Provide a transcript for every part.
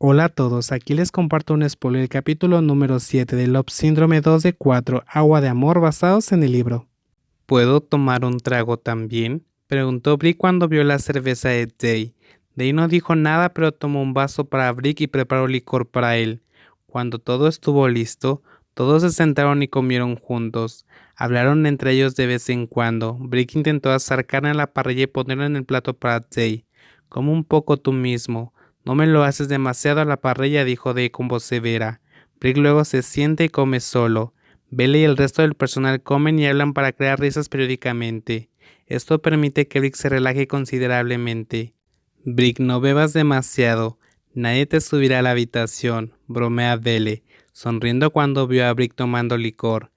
Hola a todos, aquí les comparto un spoiler del capítulo número 7 de Love Síndrome 2 de 4, Agua de Amor, basados en el libro. ¿Puedo tomar un trago también?, preguntó Brick cuando vio la cerveza de Day. Day no dijo nada, pero tomó un vaso para Brick y preparó licor para él. Cuando todo estuvo listo, todos se sentaron y comieron juntos. Hablaron entre ellos de vez en cuando. Brick intentó asar carne a la parrilla y ponerlo en el plato para Day. Come un poco tú mismo. No me lo haces demasiado a la parrilla, dijo Day con voz severa. Brick luego se sienta y come solo. Belle y el resto del personal comen y hablan para crear risas periódicamente. Esto permite que Brick se relaje considerablemente. Brick, no bebas demasiado. Nadie te subirá a la habitación, bromea Belle, sonriendo cuando vio a Brick tomando licor.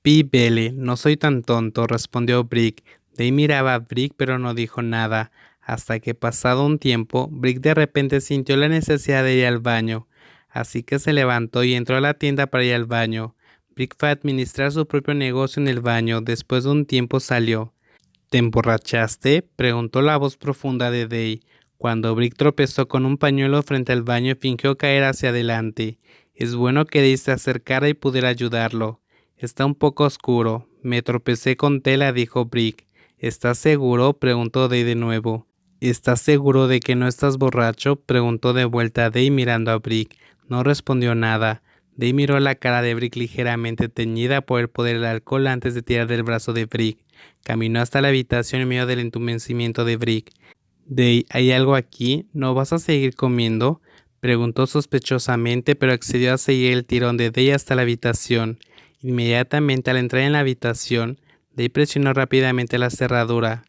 Belle, no soy tan tonto, respondió Brick. Day miraba a Brick pero no dijo nada, hasta que pasado un tiempo, Brick de repente sintió la necesidad de ir al baño, así que se levantó y entró a la tienda para ir al baño. Brick fue a administrar su propio negocio en el baño. Después de un tiempo salió. ¿Te emborrachaste?, preguntó la voz profunda de Day. Cuando Brick tropezó con un pañuelo frente al baño y fingió caer hacia adelante. Es bueno que Day se acercara y pudiera ayudarlo. Está un poco oscuro. Me tropecé con tela, dijo Brick. ¿Estás seguro?, preguntó Day de nuevo. ¿Estás seguro de que no estás borracho?, preguntó de vuelta Day mirando a Brick. No respondió nada. Day miró la cara de Brick ligeramente teñida por el poder del alcohol antes de tirar del brazo de Brick. Caminó hasta la habitación en medio del entumecimiento de Brick. Day, ¿hay algo aquí? ¿No vas a seguir comiendo?, preguntó sospechosamente, pero accedió a seguir el tirón de Day hasta la habitación. Inmediatamente al entrar en la habitación, Day presionó rápidamente la cerradura.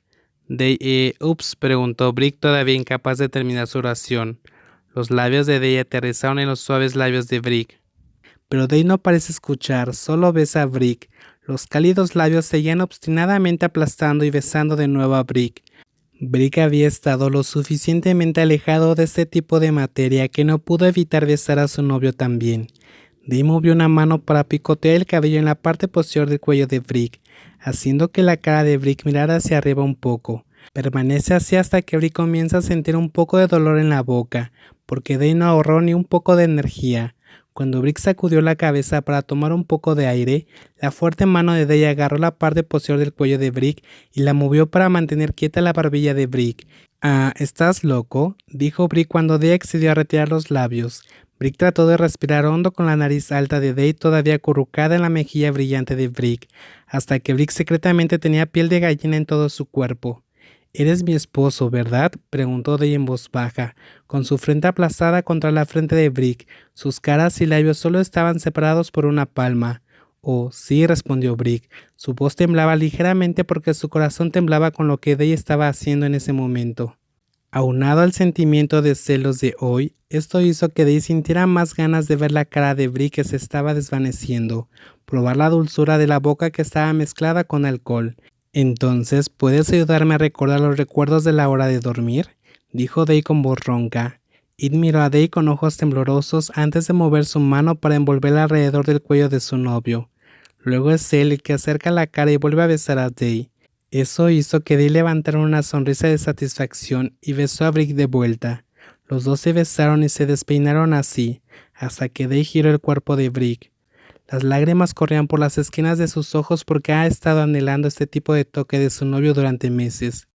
Day, ups, preguntó Brick, todavía incapaz de terminar su oración. Los labios de Day aterrizaron en los suaves labios de Brick. Pero Day no parece escuchar, solo besa a Brick. Los cálidos labios seguían obstinadamente aplastando y besando de nuevo a Brick. Brick había estado lo suficientemente alejado de este tipo de materia que no pudo evitar besar a su novio también. Day movió una mano para picotear el cabello en la parte posterior del cuello de Brick, haciendo que la cara de Brick mirara hacia arriba un poco. Permanece así hasta que Brick comienza a sentir un poco de dolor en la boca, porque Day no ahorró ni un poco de energía. Cuando Brick sacudió la cabeza para tomar un poco de aire, la fuerte mano de Day agarró la parte posterior del cuello de Brick y la movió para mantener quieta la barbilla de Brick. Ah, ¿estás loco?, dijo Brick cuando Day accedió a retirar los labios. Brick trató de respirar hondo con la nariz alta de Day todavía acurrucada en la mejilla brillante de Brick, hasta que Brick secretamente tenía piel de gallina en todo su cuerpo. «Eres mi esposo, ¿verdad?», preguntó Day en voz baja, con su frente aplastada contra la frente de Brick. Sus caras y labios solo estaban separados por una palma. «Oh, sí», respondió Brick. Su voz temblaba ligeramente porque su corazón temblaba con lo que Day estaba haciendo en ese momento. Aunado al sentimiento de celos de hoy, esto hizo que Day sintiera más ganas de ver la cara de Brick que se estaba desvaneciendo, probar la dulzura de la boca que estaba mezclada con alcohol. «Entonces, ¿puedes ayudarme a recordar los recuerdos de la hora de dormir?», dijo Day con voz ronca. Id miró a Day con ojos temblorosos antes de mover su mano para envolverla alrededor del cuello de su novio. Luego es él el que acerca la cara y vuelve a besar a Day. Eso hizo que Day levantara una sonrisa de satisfacción y besó a Brick de vuelta. Los dos se besaron y se despeinaron así, hasta que Day giró el cuerpo de Brick. Las lágrimas corrían por las esquinas de sus ojos porque ha estado anhelando este tipo de toque de su novio durante meses.